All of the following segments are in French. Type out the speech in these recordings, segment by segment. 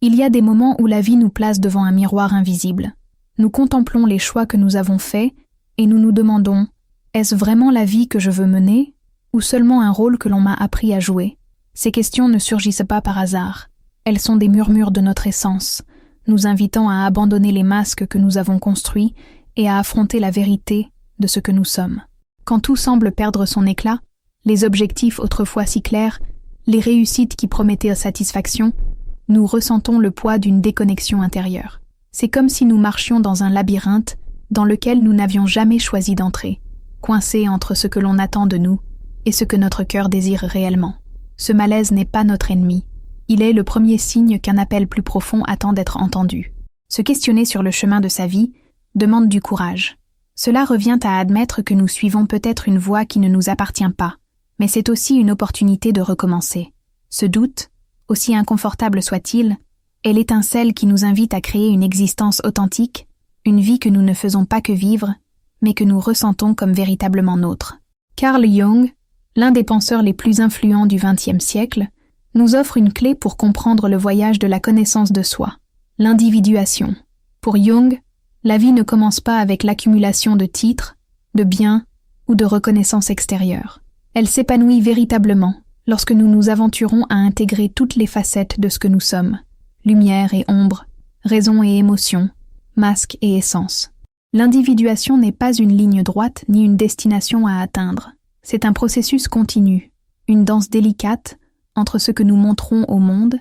Il y a des moments où la vie nous place devant un miroir invisible. Nous contemplons les choix que nous avons faits et nous nous demandons « Est-ce vraiment la vie que je veux mener ou seulement un rôle que l'on m'a appris à jouer ?» Ces questions ne surgissent pas par hasard. Elles sont des murmures de notre essence, nous invitant à abandonner les masques que nous avons construits et à affronter la vérité de ce que nous sommes. Quand tout semble perdre son éclat, les objectifs autrefois si clairs, les réussites qui promettaient satisfaction, nous ressentons le poids d'une déconnexion intérieure. C'est comme si nous marchions dans un labyrinthe dans lequel nous n'avions jamais choisi d'entrer, coincés entre ce que l'on attend de nous et ce que notre cœur désire réellement. Ce malaise n'est pas notre ennemi. Il est le premier signe qu'un appel plus profond attend d'être entendu. Se questionner sur le chemin de sa vie demande du courage. Cela revient à admettre que nous suivons peut-être une voie qui ne nous appartient pas, mais c'est aussi une opportunité de recommencer. Ce doute, aussi inconfortable soit-il, est l'étincelle qui nous invite à créer une existence authentique, une vie que nous ne faisons pas que vivre, mais que nous ressentons comme véritablement nôtre. Carl Jung, l'un des penseurs les plus influents du XXe siècle, nous offre une clé pour comprendre le voyage de la connaissance de soi, l'individuation. Pour Jung, la vie ne commence pas avec l'accumulation de titres, de biens ou de reconnaissance extérieure. Elle s'épanouit véritablement lorsque nous nous aventurons à intégrer toutes les facettes de ce que nous sommes, lumière et ombre, raison et émotion, masque et essence. L'individuation n'est pas une ligne droite ni une destination à atteindre. C'est un processus continu, une danse délicate entre ce que nous montrons au monde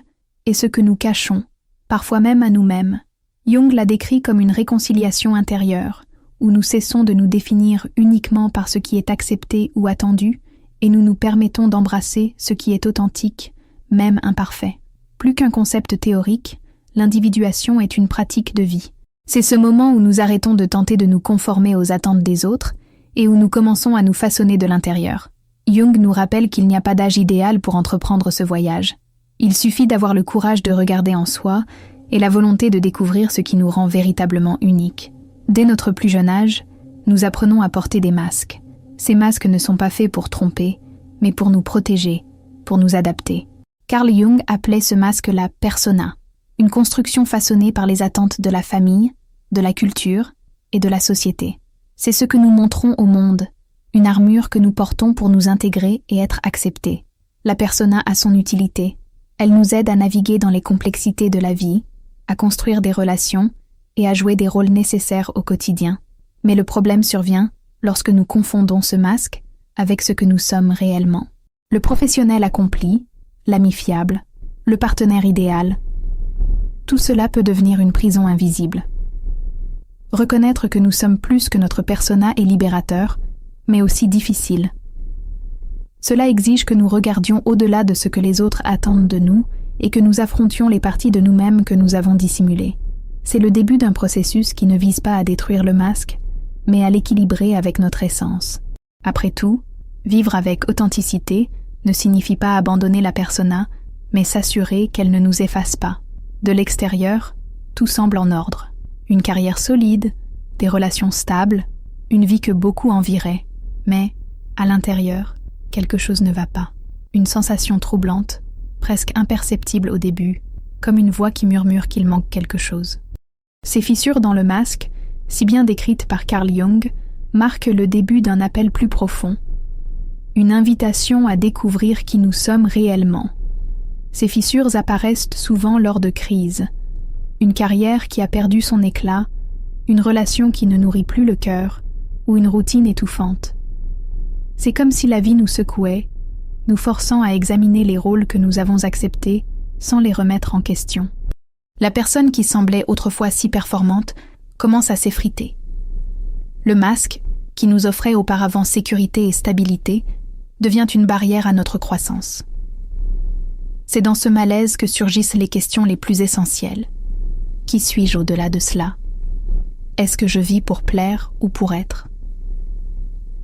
et ce que nous cachons, parfois même à nous-mêmes. Jung l'a décrit comme une réconciliation intérieure, où nous cessons de nous définir uniquement par ce qui est accepté ou attendu, et nous nous permettons d'embrasser ce qui est authentique, même imparfait. Plus qu'un concept théorique, l'individuation est une pratique de vie. C'est ce moment où nous arrêtons de tenter de nous conformer aux attentes des autres et où nous commençons à nous façonner de l'intérieur. Jung nous rappelle qu'il n'y a pas d'âge idéal pour entreprendre ce voyage. Il suffit d'avoir le courage de regarder en soi et la volonté de découvrir ce qui nous rend véritablement uniques. Dès notre plus jeune âge, nous apprenons à porter des masques. Ces masques ne sont pas faits pour tromper, mais pour nous protéger, pour nous adapter. Carl Jung appelait ce masque la persona, une construction façonnée par les attentes de la famille, de la culture et de la société. C'est ce que nous montrons au monde, une armure que nous portons pour nous intégrer et être acceptés. La persona a son utilité. Elle nous aide à naviguer dans les complexités de la vie, à construire des relations et à jouer des rôles nécessaires au quotidien. Mais le problème survient lorsque nous confondons ce masque avec ce que nous sommes réellement. Le professionnel accompli, l'ami fiable, le partenaire idéal, tout cela peut devenir une prison invisible. Reconnaître que nous sommes plus que notre persona est libérateur, mais aussi difficile. Cela exige que nous regardions au-delà de ce que les autres attendent de nous et que nous affrontions les parties de nous-mêmes que nous avons dissimulées. C'est le début d'un processus qui ne vise pas à détruire le masque, mais à l'équilibrer avec notre essence. Après tout, vivre avec authenticité ne signifie pas abandonner la persona, mais s'assurer qu'elle ne nous efface pas. De l'extérieur, tout semble en ordre. Une carrière solide, des relations stables, une vie que beaucoup envieraient. Mais, à l'intérieur, quelque chose ne va pas. Une sensation troublante, presque imperceptible au début, comme une voix qui murmure qu'il manque quelque chose. Ces fissures dans le masque, si bien décrites par Carl Jung, marquent le début d'un appel plus profond, une invitation à découvrir qui nous sommes réellement. Ces fissures apparaissent souvent lors de crises, une carrière qui a perdu son éclat, une relation qui ne nourrit plus le cœur, ou une routine étouffante. C'est comme si la vie nous secouait, nous forçant à examiner les rôles que nous avons acceptés sans les remettre en question. La personne qui semblait autrefois si performante commence à s'effriter. Le masque, qui nous offrait auparavant sécurité et stabilité, devient une barrière à notre croissance. C'est dans ce malaise que surgissent les questions les plus essentielles. Qui suis-je au-delà de cela? Est-ce que je vis pour plaire ou pour être?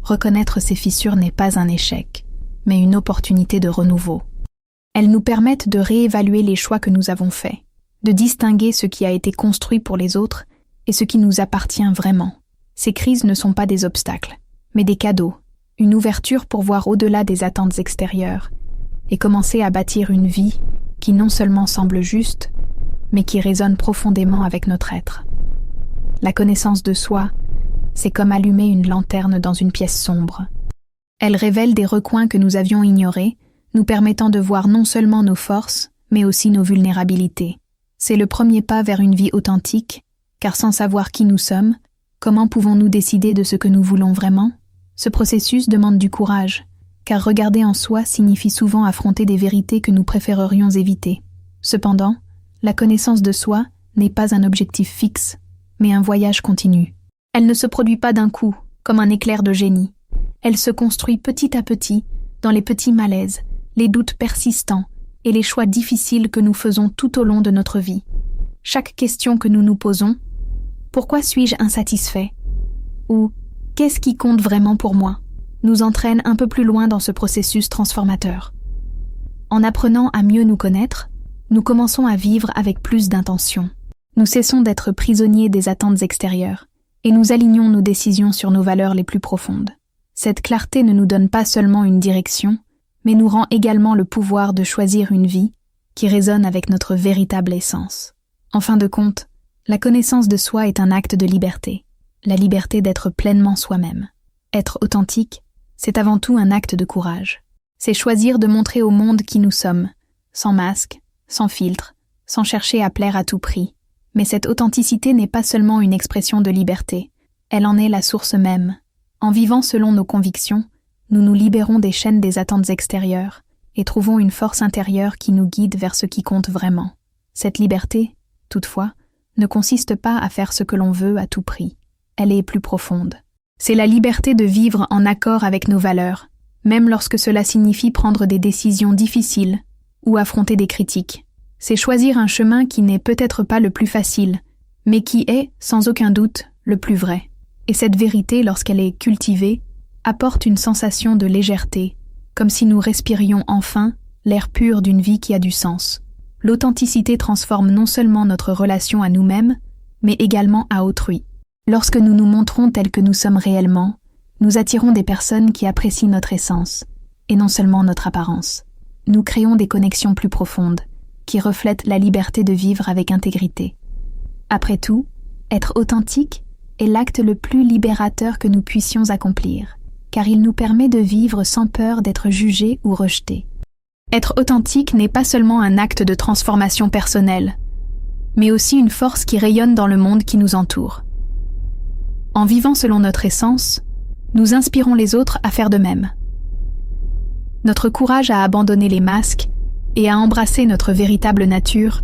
Reconnaître ces fissures n'est pas un échec, mais une opportunité de renouveau. Elles nous permettent de réévaluer les choix que nous avons faits, de distinguer ce qui a été construit pour les autres et ce qui nous appartient vraiment. Ces crises ne sont pas des obstacles, mais des cadeaux, une ouverture pour voir au-delà des attentes extérieures et commencer à bâtir une vie qui non seulement semble juste, mais qui résonnent profondément avec notre être. La connaissance de soi, c'est comme allumer une lanterne dans une pièce sombre. Elle révèle des recoins que nous avions ignorés, nous permettant de voir non seulement nos forces, mais aussi nos vulnérabilités. C'est le premier pas vers une vie authentique, car sans savoir qui nous sommes, comment pouvons-nous décider de ce que nous voulons vraiment? Ce processus demande du courage, car regarder en soi signifie souvent affronter des vérités que nous préférerions éviter. Cependant, la connaissance de soi n'est pas un objectif fixe, mais un voyage continu. Elle ne se produit pas d'un coup, comme un éclair de génie. Elle se construit petit à petit, dans les petits malaises, les doutes persistants et les choix difficiles que nous faisons tout au long de notre vie. Chaque question que nous nous posons, pourquoi suis-je insatisfait? Ou qu'est-ce qui compte vraiment pour moi? Nous entraîne un peu plus loin dans ce processus transformateur. En apprenant à mieux nous connaître, nous commençons à vivre avec plus d'intention. Nous cessons d'être prisonniers des attentes extérieures et nous alignons nos décisions sur nos valeurs les plus profondes. Cette clarté ne nous donne pas seulement une direction, mais nous rend également le pouvoir de choisir une vie qui résonne avec notre véritable essence. En fin de compte, la connaissance de soi est un acte de liberté, la liberté d'être pleinement soi-même. Être authentique, c'est avant tout un acte de courage. C'est choisir de montrer au monde qui nous sommes, sans masque, sans filtre, sans chercher à plaire à tout prix. Mais cette authenticité n'est pas seulement une expression de liberté, elle en est la source même. En vivant selon nos convictions, nous nous libérons des chaînes des attentes extérieures et trouvons une force intérieure qui nous guide vers ce qui compte vraiment. Cette liberté, toutefois, ne consiste pas à faire ce que l'on veut à tout prix. Elle est plus profonde. C'est la liberté de vivre en accord avec nos valeurs, même lorsque cela signifie prendre des décisions difficiles ou affronter des critiques. C'est choisir un chemin qui n'est peut-être pas le plus facile, mais qui est, sans aucun doute, le plus vrai. Et cette vérité, lorsqu'elle est cultivée, apporte une sensation de légèreté, comme si nous respirions enfin l'air pur d'une vie qui a du sens. L'authenticité transforme non seulement notre relation à nous-mêmes, mais également à autrui. Lorsque nous nous montrons tels que nous sommes réellement, nous attirons des personnes qui apprécient notre essence, et non seulement notre apparence. Nous créons des connexions plus profondes, qui reflètent la liberté de vivre avec intégrité. Après tout, être authentique est l'acte le plus libérateur que nous puissions accomplir, car il nous permet de vivre sans peur d'être jugé ou rejeté. Être authentique n'est pas seulement un acte de transformation personnelle, mais aussi une force qui rayonne dans le monde qui nous entoure. En vivant selon notre essence, nous inspirons les autres à faire de même. Notre courage à abandonner les masques et à embrasser notre véritable nature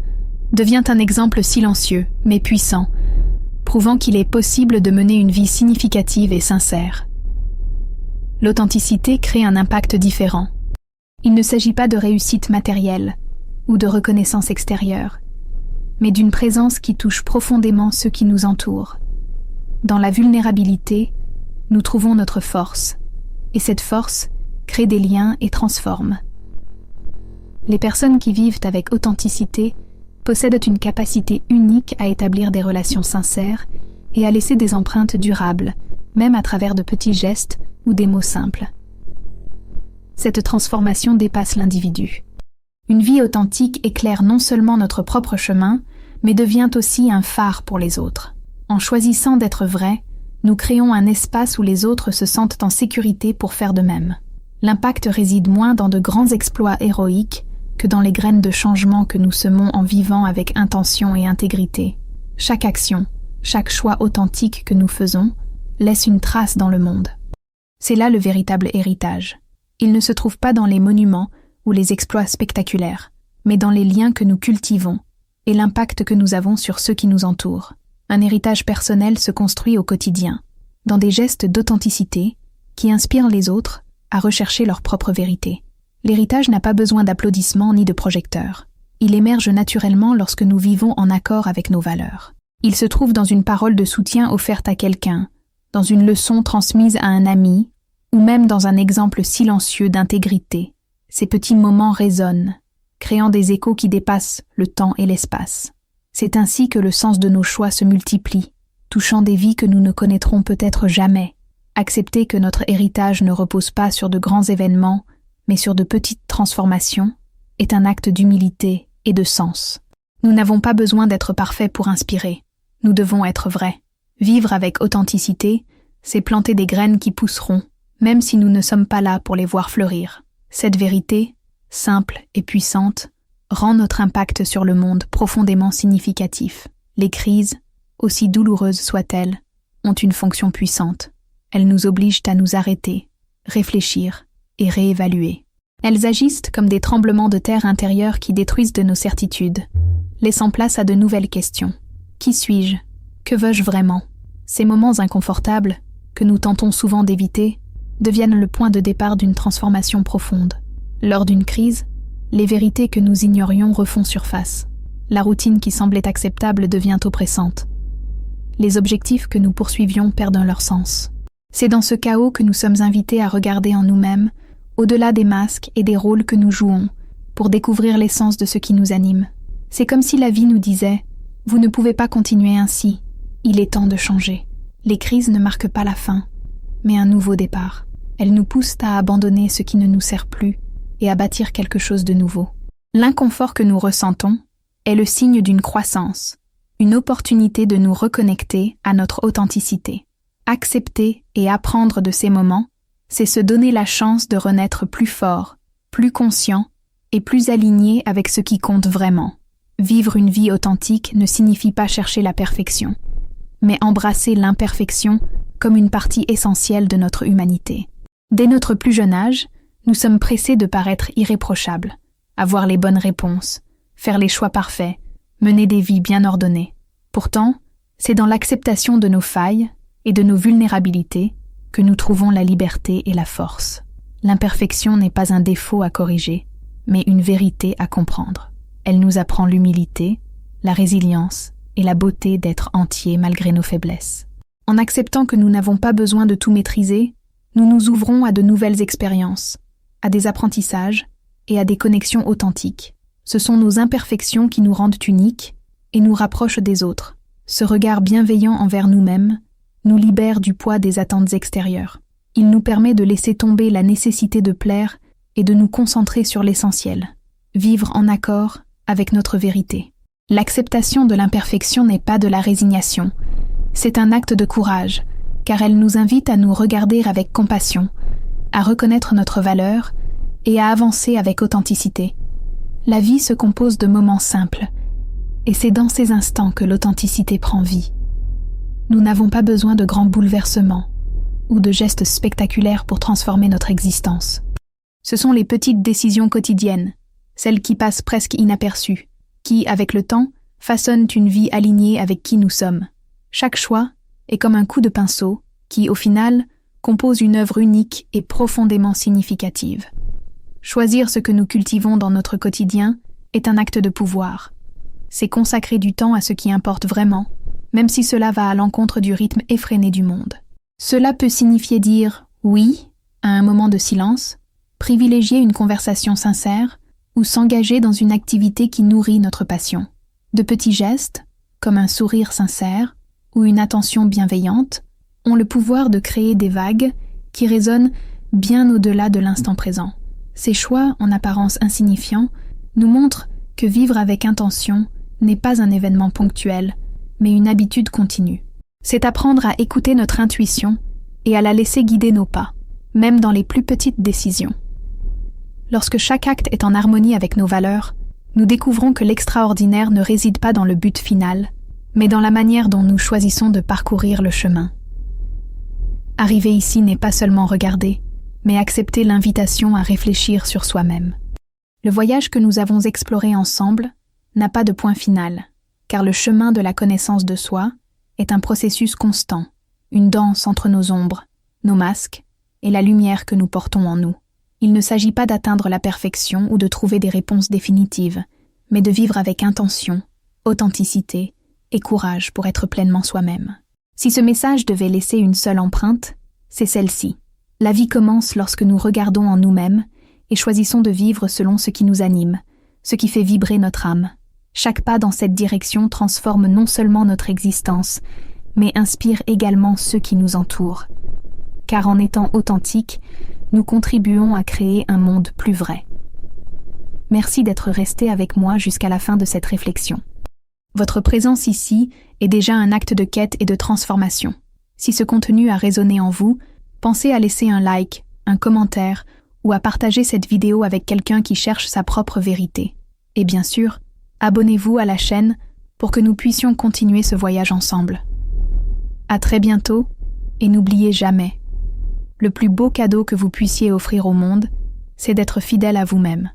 devient un exemple silencieux, mais puissant, prouvant qu'il est possible de mener une vie significative et sincère. L'authenticité crée un impact différent. Il ne s'agit pas de réussite matérielle ou de reconnaissance extérieure, mais d'une présence qui touche profondément ceux qui nous entourent. Dans la vulnérabilité, nous trouvons notre force, et cette force crée des liens et transforme. Les personnes qui vivent avec authenticité possèdent une capacité unique à établir des relations sincères et à laisser des empreintes durables, même à travers de petits gestes ou des mots simples. Cette transformation dépasse l'individu. Une vie authentique éclaire non seulement notre propre chemin, mais devient aussi un phare pour les autres. En choisissant d'être vrai, nous créons un espace où les autres se sentent en sécurité pour faire de même. L'impact réside moins dans de grands exploits héroïques que dans les graines de changement que nous semons en vivant avec intention et intégrité. Chaque action, chaque choix authentique que nous faisons, laisse une trace dans le monde. C'est là le véritable héritage. Il ne se trouve pas dans les monuments ou les exploits spectaculaires, mais dans les liens que nous cultivons et l'impact que nous avons sur ceux qui nous entourent. Un héritage personnel se construit au quotidien, dans des gestes d'authenticité qui inspirent les autres à rechercher leur propre vérité. L'héritage n'a pas besoin d'applaudissements ni de projecteurs. Il émerge naturellement lorsque nous vivons en accord avec nos valeurs. Il se trouve dans une parole de soutien offerte à quelqu'un, dans une leçon transmise à un ami, ou même dans un exemple silencieux d'intégrité. Ces petits moments résonnent, créant des échos qui dépassent le temps et l'espace. C'est ainsi que le sens de nos choix se multiplie, touchant des vies que nous ne connaîtrons peut-être jamais. Accepter que notre héritage ne repose pas sur de grands événements, mais sur de petites transformations, est un acte d'humilité et de sens. Nous n'avons pas besoin d'être parfaits pour inspirer. Nous devons être vrais. Vivre avec authenticité, c'est planter des graines qui pousseront, même si nous ne sommes pas là pour les voir fleurir. Cette vérité, simple et puissante, rend notre impact sur le monde profondément significatif. Les crises, aussi douloureuses soient-elles, ont une fonction puissante. Elles nous obligent à nous arrêter, réfléchir et réévaluer. Elles agissent comme des tremblements de terre intérieurs qui détruisent de nos certitudes, laissant place à de nouvelles questions. Qui suis-je? Que veux-je vraiment? Ces moments inconfortables, que nous tentons souvent d'éviter, deviennent le point de départ d'une transformation profonde. Lors d'une crise, les vérités que nous ignorions refont surface. La routine qui semblait acceptable devient oppressante. Les objectifs que nous poursuivions perdent leur sens. C'est dans ce chaos que nous sommes invités à regarder en nous-mêmes, au-delà des masques et des rôles que nous jouons, pour découvrir l'essence de ce qui nous anime. C'est comme si la vie nous disait « Vous ne pouvez pas continuer ainsi, il est temps de changer ». Les crises ne marquent pas la fin, mais un nouveau départ. Elles nous poussent à abandonner ce qui ne nous sert plus et à bâtir quelque chose de nouveau. L'inconfort que nous ressentons est le signe d'une croissance, une opportunité de nous reconnecter à notre authenticité. Accepter et apprendre de ces moments, c'est se donner la chance de renaître plus fort, plus conscient et plus aligné avec ce qui compte vraiment. Vivre une vie authentique ne signifie pas chercher la perfection, mais embrasser l'imperfection comme une partie essentielle de notre humanité. Dès notre plus jeune âge, nous sommes pressés de paraître irréprochables, avoir les bonnes réponses, faire les choix parfaits, mener des vies bien ordonnées. Pourtant, c'est dans l'acceptation de nos failles et de nos vulnérabilités que nous trouvons la liberté et la force. L'imperfection n'est pas un défaut à corriger, mais une vérité à comprendre. Elle nous apprend l'humilité, la résilience et la beauté d'être entier malgré nos faiblesses. En acceptant que nous n'avons pas besoin de tout maîtriser, nous nous ouvrons à de nouvelles expériences, à des apprentissages et à des connexions authentiques. Ce sont nos imperfections qui nous rendent uniques et nous rapprochent des autres. Ce regard bienveillant envers nous-mêmes nous libère du poids des attentes extérieures. Il nous permet de laisser tomber la nécessité de plaire et de nous concentrer sur l'essentiel, vivre en accord avec notre vérité. L'acceptation de l'imperfection n'est pas de la résignation, c'est un acte de courage, car elle nous invite à nous regarder avec compassion, à reconnaître notre valeur et à avancer avec authenticité. La vie se compose de moments simples, et c'est dans ces instants que l'authenticité prend vie. Nous n'avons pas besoin de grands bouleversements ou de gestes spectaculaires pour transformer notre existence. Ce sont les petites décisions quotidiennes, celles qui passent presque inaperçues, qui, avec le temps, façonnent une vie alignée avec qui nous sommes. Chaque choix est comme un coup de pinceau qui, au final, compose une œuvre unique et profondément significative. Choisir ce que nous cultivons dans notre quotidien est un acte de pouvoir. C'est consacrer du temps à ce qui importe vraiment, même si cela va à l'encontre du rythme effréné du monde. Cela peut signifier dire « oui » à un moment de silence, privilégier une conversation sincère ou s'engager dans une activité qui nourrit notre passion. De petits gestes, comme un sourire sincère ou une attention bienveillante, ont le pouvoir de créer des vagues qui résonnent bien au-delà de l'instant présent. Ces choix, en apparence insignifiants, nous montrent que vivre avec intention n'est pas un événement ponctuel, mais une habitude continue. C'est apprendre à écouter notre intuition et à la laisser guider nos pas, même dans les plus petites décisions. Lorsque chaque acte est en harmonie avec nos valeurs, nous découvrons que l'extraordinaire ne réside pas dans le but final, mais dans la manière dont nous choisissons de parcourir le chemin. Arriver ici n'est pas seulement regarder, mais accepter l'invitation à réfléchir sur soi-même. Le voyage que nous avons exploré ensemble n'a pas de point final, car le chemin de la connaissance de soi est un processus constant, une danse entre nos ombres, nos masques et la lumière que nous portons en nous. Il ne s'agit pas d'atteindre la perfection ou de trouver des réponses définitives, mais de vivre avec intention, authenticité et courage pour être pleinement soi-même. Si ce message devait laisser une seule empreinte, c'est celle-ci. La vie commence lorsque nous regardons en nous-mêmes et choisissons de vivre selon ce qui nous anime, ce qui fait vibrer notre âme. Chaque pas dans cette direction transforme non seulement notre existence, mais inspire également ceux qui nous entourent. Car en étant authentiques, nous contribuons à créer un monde plus vrai. Merci d'être resté avec moi jusqu'à la fin de cette réflexion. Votre présence ici est déjà un acte de quête et de transformation. Si ce contenu a résonné en vous, pensez à laisser un like, un commentaire ou à partager cette vidéo avec quelqu'un qui cherche sa propre vérité. Et bien sûr, abonnez-vous à la chaîne pour que nous puissions continuer ce voyage ensemble. À très bientôt, et n'oubliez jamais, le plus beau cadeau que vous puissiez offrir au monde, c'est d'être fidèle à vous-même.